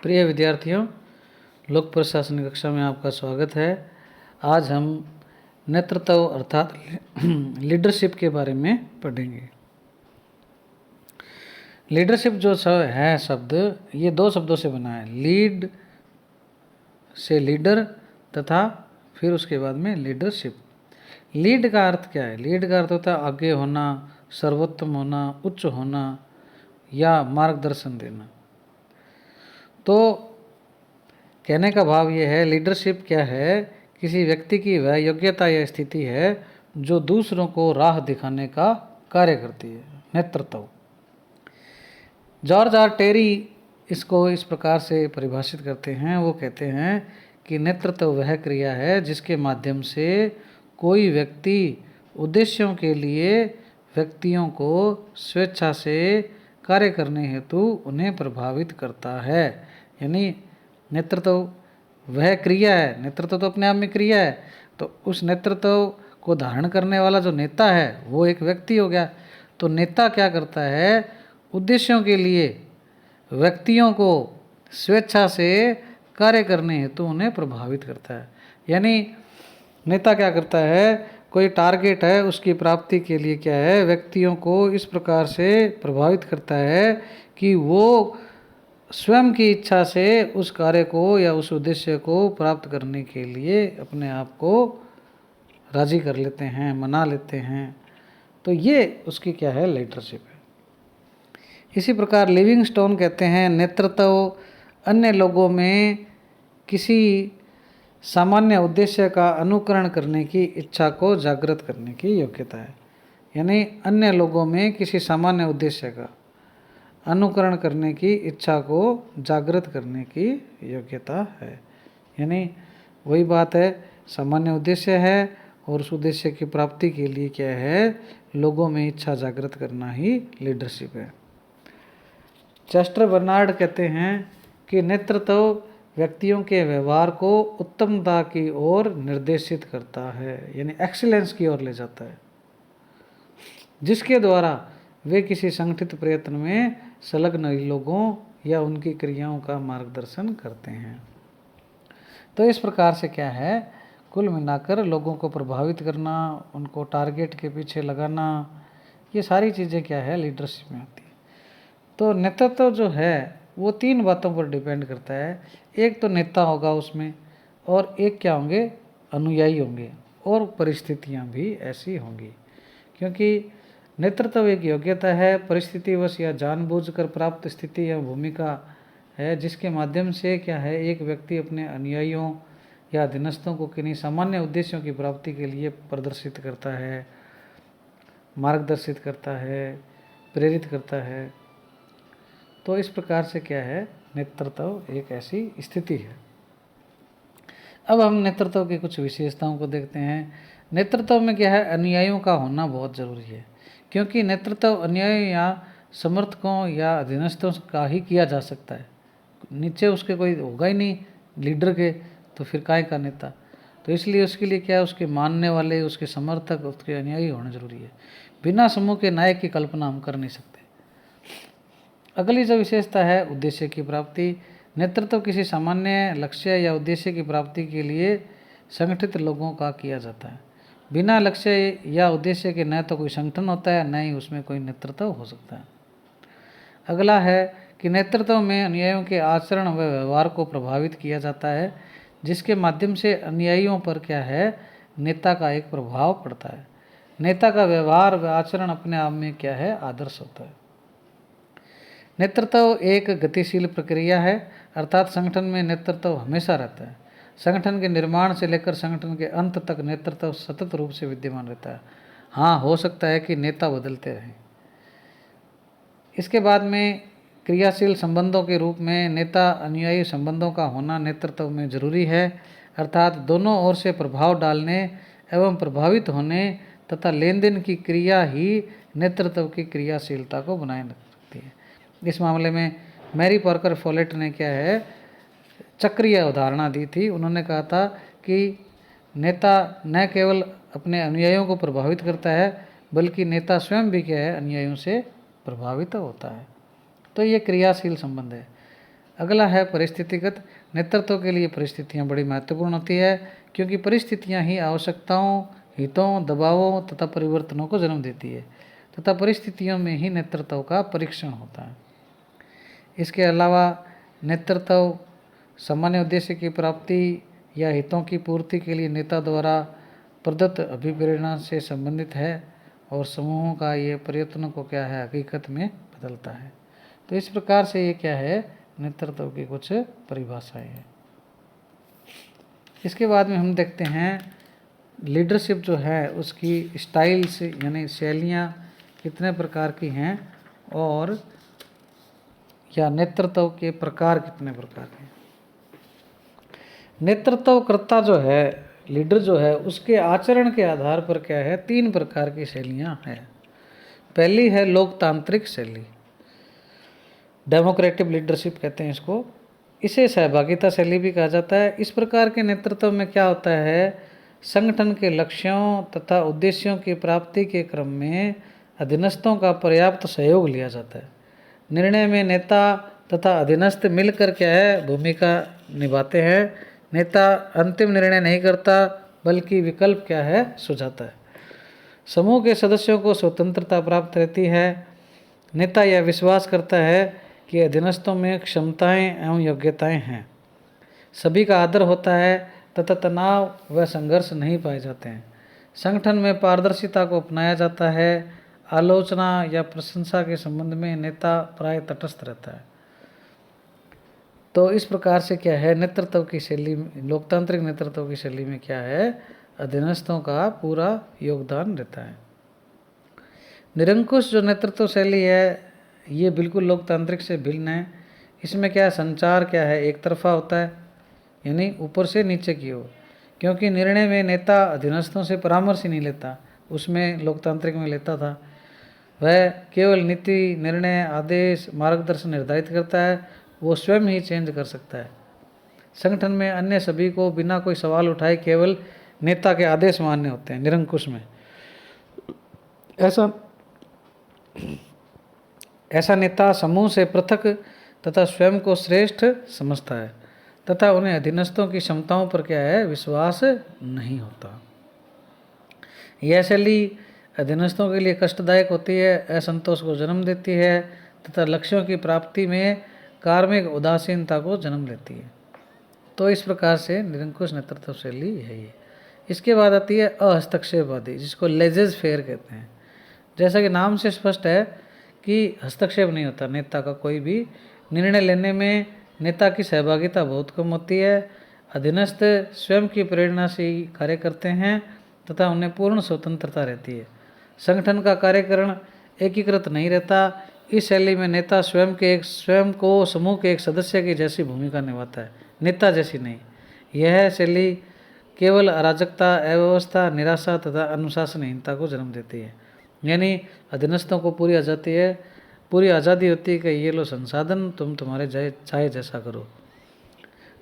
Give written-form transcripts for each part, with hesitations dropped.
प्रिय विद्यार्थियों, लोक प्रशासन कक्षा में आपका स्वागत है। आज हम नेतृत्व अर्थात लीडरशिप के बारे में पढ़ेंगे। लीडरशिप जो है शब्द, ये दो शब्दों से बना है। लीड से लीडर तथा फिर उसके बाद में लीडरशिप। लीड का अर्थ क्या है? लीड का अर्थ होता है आगे होना, सर्वोत्तम होना, उच्च होना या मार्गदर्शन देना। तो कहने का भाव ये है, लीडरशिप क्या है? किसी व्यक्ति की वह योग्यता या स्थिति है जो दूसरों को राह दिखाने का कार्य करती है। नेतृत्व। जॉर्ज आर टेरी इसको इस प्रकार से परिभाषित करते हैं। वो कहते हैं कि नेतृत्व वह क्रिया है जिसके माध्यम से कोई व्यक्ति उद्देश्यों के लिए व्यक्तियों को स्वेच्छा से कार्य करने हेतु उन्हें प्रभावित करता है। यानी नेतृत्व वह क्रिया है। नेतृत्व तो अपने आप में क्रिया है, तो उस नेतृत्व को धारण करने वाला जो नेता है वो एक व्यक्ति हो गया। तो नेता क्या करता है? उद्देश्यों के लिए व्यक्तियों को स्वेच्छा से कार्य करने हेतु उन्हें प्रभावित करता है। यानी नेता क्या करता है? कोई टारगेट है, उसकी प्राप्ति के लिए क्या है, व्यक्तियों को इस प्रकार से प्रभावित करता है कि वो स्वयं की इच्छा से उस कार्य को या उस उद्देश्य को प्राप्त करने के लिए अपने आप को राजी कर लेते हैं, मना लेते हैं। तो ये उसकी क्या है? लीडरशिप है। इसी प्रकार लिविंगस्टोन कहते हैं, नेतृत्व अन्य लोगों में किसी सामान्य उद्देश्य का अनुकरण करने की इच्छा को जागृत करने की योग्यता है। यानी अन्य लोगों में किसी सामान्य उद्देश्य का अनुकरण करने की इच्छा को जागृत करने की योग्यता है। यानी वही बात है, सामान्य उद्देश्य है और उस उद्देश्य की प्राप्ति के लिए क्या है? लोगों में इच्छा जागृत करना ही लीडरशिप है। चेस्टर बर्नार्ड कहते हैं कि नेतृत्व व्यक्तियों के व्यवहार को उत्तमता की ओर निर्देशित करता है, यानी एक्सीलेंस की ओर ले जाता है, जिसके द्वारा वे किसी संगठित प्रयत्न में संलग्न लोगों या उनकी क्रियाओं का मार्गदर्शन करते हैं। तो इस प्रकार से क्या है, कुल मिलाकर लोगों को प्रभावित करना, उनको टारगेट के पीछे लगाना, ये सारी चीज़ें क्या है? लीडरशिप में आती है। तो नेतृत्व जो है वो तीन बातों पर डिपेंड करता है। एक तो नेता होगा उसमें, और एक क्या होंगे? अनुयायी होंगे, और परिस्थितियाँ भी ऐसी होंगी। क्योंकि नेतृत्व एक योग्यता है, परिस्थितिवश या जानबूझकर प्राप्त स्थिति या भूमिका है, जिसके माध्यम से क्या है, एक व्यक्ति अपने अनुयायियों या अधीनस्थों को किन्हीं सामान्य उद्देश्यों की प्राप्ति के लिए प्रदर्शित करता है, मार्गदर्शित करता है, प्रेरित करता है। तो इस प्रकार से क्या है, नेतृत्व एक ऐसी स्थिति है। अब हम नेतृत्व की कुछ विशेषताओं को देखते हैं। नेतृत्व में क्या है? अनुयायियों का होना बहुत ज़रूरी है, क्योंकि नेतृत्व अनुयायी या समर्थकों या अधीनस्थों का ही किया जा सकता है। नीचे उसके कोई होगा ही नहीं लीडर के, तो फिर काय का नेता? तो इसलिए उसके लिए क्या है? उसके मानने वाले, उसके समर्थक, उसके अनुयायी होना जरूरी है। बिना समूह के नायक की कल्पना हम कर नहीं सकते। अगली जो विशेषता है, उद्देश्य की प्राप्ति। नेतृत्व किसी सामान्य लक्ष्य या उद्देश्य की प्राप्ति के लिए संगठित लोगों का किया जाता है। बिना लक्ष्य या उद्देश्य के न तो कोई संगठन होता है, न ही उसमें कोई नेतृत्व हो सकता है। अगला है कि नेतृत्व में अनुयायियों के आचरण व व्यवहार को प्रभावित किया जाता है, जिसके माध्यम से अनुयायियों पर क्या है? नेता का एक प्रभाव पड़ता है। नेता का व्यवहार व आचरण अपने आप में क्या है? आदर्श होता है। नेतृत्व एक गतिशील प्रक्रिया है, अर्थात संगठन में नेतृत्व हमेशा रहता है। संगठन के निर्माण से लेकर संगठन के अंत तक नेतृत्व सतत रूप से विद्यमान रहता है। हाँ, हो सकता है कि नेता बदलते रहें। इसके बाद में क्रियाशील संबंधों के रूप में नेता अनुयायी संबंधों का होना नेतृत्व में जरूरी है, अर्थात दोनों ओर से प्रभाव डालने एवं प्रभावित होने तथा लेन देन की क्रिया ही नेतृत्व की क्रियाशीलता को बनाए रखती है। इस मामले में मैरी पार्कर फोलेट ने क्या है? चक्रीय उदाहरणा दी थी। उन्होंने कहा था कि नेता न केवल अपने अनुयायियों को प्रभावित करता है, बल्कि नेता स्वयं भी क्या है? अनुयायियों से प्रभावित होता है। तो ये क्रियाशील संबंध है। अगला है परिस्थितिगत। नेतृत्व के लिए परिस्थितियाँ बड़ी महत्वपूर्ण होती है, क्योंकि परिस्थितियाँ ही आवश्यकताओं, हितों, दबावों तथा परिवर्तनों को जन्म देती है तथा परिस्थितियों में ही नेतृत्व का परीक्षण होता है। इसके अलावा नेतृत्व सामान्य उद्देश्य की प्राप्ति या हितों की पूर्ति के लिए नेता द्वारा प्रदत्त अभिप्रेरणा से संबंधित है और समूहों का ये प्रयत्नों को क्या है हकीकत में बदलता है। तो इस प्रकार से ये क्या है नेतृत्व की कुछ परिभाषाएं हैं। इसके बाद में हम देखते हैं लीडरशिप जो है उसकी स्टाइल्स यानी शैलियाँ कितने प्रकार की हैं और या नेतृत्व के प्रकार कितने प्रकार के हैं। नेतृत्वकर्ता जो है लीडर जो है उसके आचरण के आधार पर क्या है 3 प्रकार की शैलियाँ हैं। पहली है लोकतांत्रिक शैली, डेमोक्रेटिक लीडरशिप कहते हैं इसको। इसे सहभागिता शैली भी कहा जाता है। इस प्रकार के नेतृत्व में क्या होता है, संगठन के लक्ष्यों तथा उद्देश्यों की प्राप्ति के क्रम में अधीनस्थों का पर्याप्त सहयोग लिया जाता है। निर्णय में नेता तथा अधीनस्थ मिलकर क्या है भूमिका निभाते हैं। नेता अंतिम निर्णय नहीं करता बल्कि विकल्प क्या है सुझाता है। समूह के सदस्यों को स्वतंत्रता प्राप्त रहती है। नेता यह विश्वास करता है कि अधीनस्थों में क्षमताएं एवं योग्यताएं हैं, सभी का आदर होता है तथा तनाव व संघर्ष नहीं पाए जाते हैं। संगठन में पारदर्शिता को अपनाया जाता है। आलोचना या प्रशंसा के संबंध में नेता प्राय तटस्थ रहता है। तो इस प्रकार से क्या है नेतृत्व की शैली, लोकतांत्रिक नेतृत्व की शैली में क्या है अधीनस्थों का पूरा योगदान रहता है। निरंकुश जो नेतृत्व शैली है ये बिल्कुल लोकतांत्रिक से भिन्न है। इसमें क्या है संचार क्या है एक तरफा होता है, यानी ऊपर से नीचे की ओर, क्योंकि निर्णय में नेता अधीनस्थों से परामर्श ही नहीं लेता, उसमें लोकतांत्रिक में लेता था। वह केवल नीति, निर्णय, आदेश, मार्गदर्शन निर्धारित करता है, वो स्वयं ही चेंज कर सकता है। संगठन में अन्य सभी को बिना कोई सवाल उठाए केवल नेता के आदेश मान्य होते हैं। निरंकुश में ऐसा नेता समूह से पृथक तथा स्वयं को श्रेष्ठ समझता है तथा उन्हें अधीनस्थों की क्षमताओं पर क्या है विश्वास नहीं होता। यह शैली अधीनस्थों के लिए कष्टदायक होती है, असंतोष को जन्म देती है तथा लक्ष्यों की प्राप्ति में कार्मिक उदासीनता को जन्म लेती है। तो इस प्रकार से निरंकुश नेतृत्व शैली है ये। इसके बाद आती है अहस्तक्षेपवादी, जिसको लेजेस फेयर कहते हैं। जैसा कि नाम से स्पष्ट है कि हस्तक्षेप नहीं होता नेता का, कोई भी निर्णय लेने में नेता की सहभागिता बहुत कम होती है। अधीनस्थ स्वयं की प्रेरणा से ही कार्य करते हैं तथा उन्हें पूर्ण स्वतंत्रता रहती है। संगठन का कार्यकरण एकीकृत नहीं रहता। इस शैली में नेता स्वयं को समूह के एक सदस्य की जैसी भूमिका निभाता है, नेता जैसी नहीं। यह शैली केवल अराजकता, अव्यवस्था, निराशा तथा अनुशासनहीनता को जन्म देती है। यानी अधीनस्थों को पूरी आज़ादी होती है कि ये लो संसाधन, तुम तुम्हारे चाहे जैसा करो।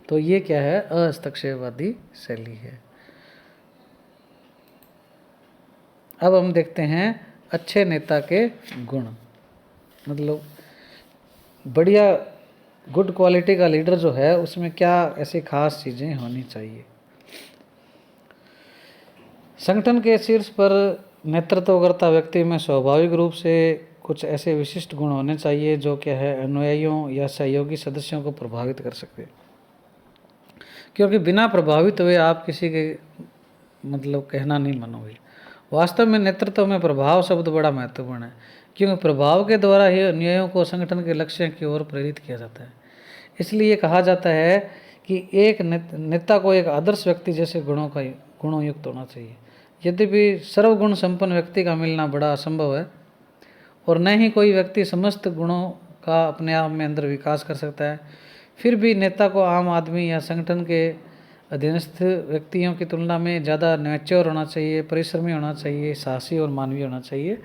तो ये क्या है अहस्तक्षेपवादी शैली है। अब हम देखते हैं अच्छे नेता के गुण, मतलब बढ़िया गुड क्वालिटी का लीडर जो है उसमें क्या ऐसी खास चीज़ें होनी चाहिए। संगठन के शीर्ष पर नेतृत्वकर्ता व्यक्ति में स्वाभाविक रूप से कुछ ऐसे विशिष्ट गुण होने चाहिए जो क्या है अनुयायियों या सहयोगी सदस्यों को प्रभावित कर सकते, क्योंकि बिना प्रभावित हुए आप किसी के मतलब कहना नहीं मानोगे। वास्तव में नेतृत्व में प्रभाव शब्द बड़ा महत्वपूर्ण है, क्योंकि प्रभाव के द्वारा ही अनुयायियों को संगठन के लक्ष्य की ओर प्रेरित किया जाता है। इसलिए कहा जाता है कि एक नेता को एक आदर्श व्यक्ति जैसे गुणों युक्त होना चाहिए। यद्यपि सर्वगुण संपन्न व्यक्ति का मिलना बड़ा असंभव है और न ही कोई व्यक्ति समस्त गुणों का अपने आप में अंदर विकास कर सकता है, फिर भी नेता को आम आदमी या संगठन के अधीनस्थ व्यक्तियों की तुलना में ज़्यादा मैच्योर होना चाहिए, परिश्रमी होना चाहिए, साहसी और मानवीय होना चाहिए।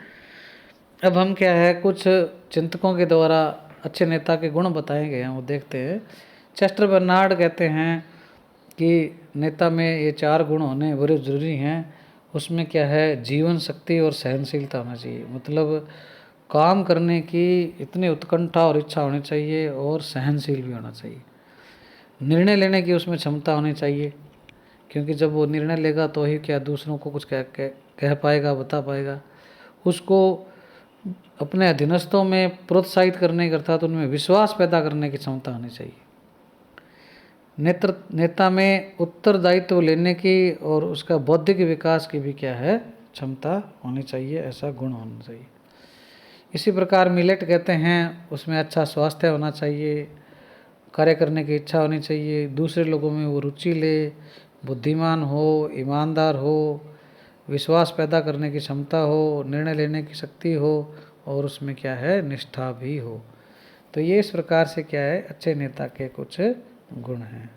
अब हम क्या है कुछ चिंतकों के द्वारा अच्छे नेता के गुण बताए गए हैं, वो देखते हैं। चेस्टर बर्नार्ड कहते हैं कि नेता में ये 4 गुण होने बड़े ज़रूरी हैं। उसमें क्या है जीवन शक्ति और सहनशीलता होना चाहिए, मतलब काम करने की इतनी उत्कंठा और इच्छा होनी चाहिए और सहनशील भी होना चाहिए। निर्णय लेने की उसमें क्षमता होनी चाहिए, क्योंकि जब वो निर्णय लेगा तो ही क्या दूसरों को कुछ कह पाएगा, बता पाएगा। उसको अपने अधीनस्थों में प्रोत्साहित करने की अर्थात उनमें विश्वास पैदा करने की क्षमता होनी चाहिए। नेता में उत्तरदायित्व लेने की और उसका बौद्धिक विकास की भी क्या है, क्षमता होनी चाहिए, ऐसा गुण होना चाहिए। इसी प्रकार मिलेट कहते हैं, उसमें अच्छा स्वास्थ्य होना चाहिए, कार्य करने की इच्छा होनी चाहिए, दूसरे लोगों में वो रुचि ले, बुद्धिमान हो, ईमानदार हो, विश्वास पैदा करने की क्षमता हो, निर्णय लेने की शक्ति हो और उसमें क्या है, निष्ठा भी हो। तो ये इस प्रकार से क्या है, अच्छे नेता के कुछ गुण हैं।